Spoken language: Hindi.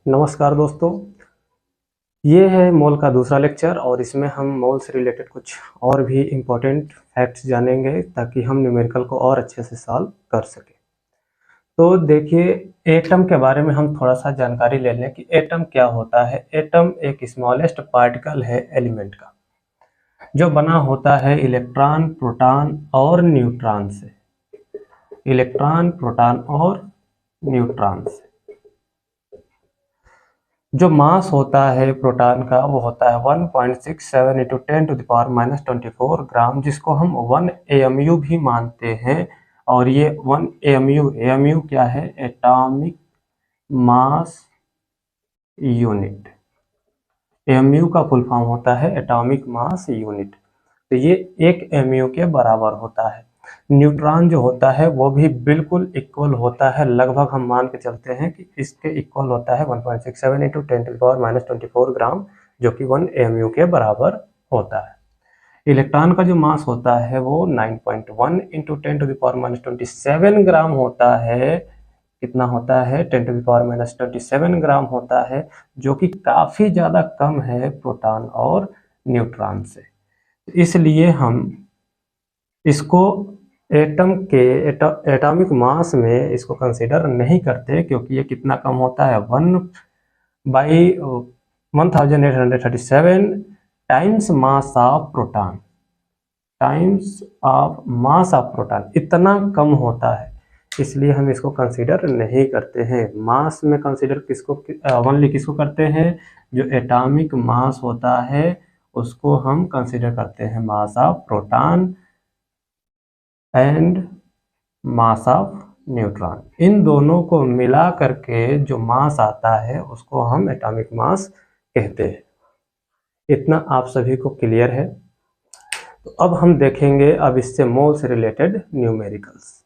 नमस्कार दोस्तों, ये है मोल का दूसरा लेक्चर और इसमें हम मोल से रिलेटेड कुछ और भी इम्पोर्टेंट फैक्ट्स जानेंगे ताकि हम न्यूमेरिकल को और अच्छे से सॉल्व कर सकें। तो देखिए, एटम के बारे में हम थोड़ा सा जानकारी ले लें कि एटम क्या होता है। एटम एक स्मॉलेस्ट पार्टिकल है एलिमेंट का, जो बना होता है इलेक्ट्रॉन, प्रोटॉन और न्यूट्रॉन से। इलेक्ट्रॉन, प्रोटॉन और न्यूट्रॉन से। जो मास होता है प्रोटॉन का वो होता है 1.67 इंटू 10⁻⁻24 ग्राम, जिसको हम 1 AMU भी मानते हैं। और ये 1 AMU क्या है? Atomic mass unit. AMU का फुल फॉर्म होता है एटॉमिक मास यूनिट। तो ये 1 AMU के बराबर होता है। न्यूट्रॉन जो होता है वो भी बिल्कुल इक्वल होता है, लगभग हम मान के चलते हैं कि इसके इक्वल होता है 1.67 इंटू 10⁻⁻24 ग्राम, जो कि 1 AMU के बराबर होता है। इलेक्ट्रॉन का जो मास होता है वो 9.1 इंटू 10⁻27 ग्राम होता है। कितना होता है? 10⁻27 ग्राम होता है, जो कि काफ़ी ज़्यादा कम है प्रोटॉन और न्यूट्रॉन से। इसलिए हम इसको एटम के एटॉमिक मास में इसको कंसीडर नहीं करते, क्योंकि ये कितना कम होता है? 1/1837 टाइम्स मास ऑफ प्रोटॉन। इतना कम होता है, इसलिए हम इसको कंसीडर नहीं करते हैं। मास में कंसीडर किसको ओनली किसको करते हैं? जो एटॉमिक मास होता है उसको हम कंसीडर करते हैं, mass of proton and mass of neutron. इन दोनों को मिला करके जो मास आता है उसको हम एटॉमिक मास कहते हैं। इतना आप सभी को क्लियर है? तो अब हम देखेंगे अब इससे मोल से रिलेटेड न्यूमेरिकल्स।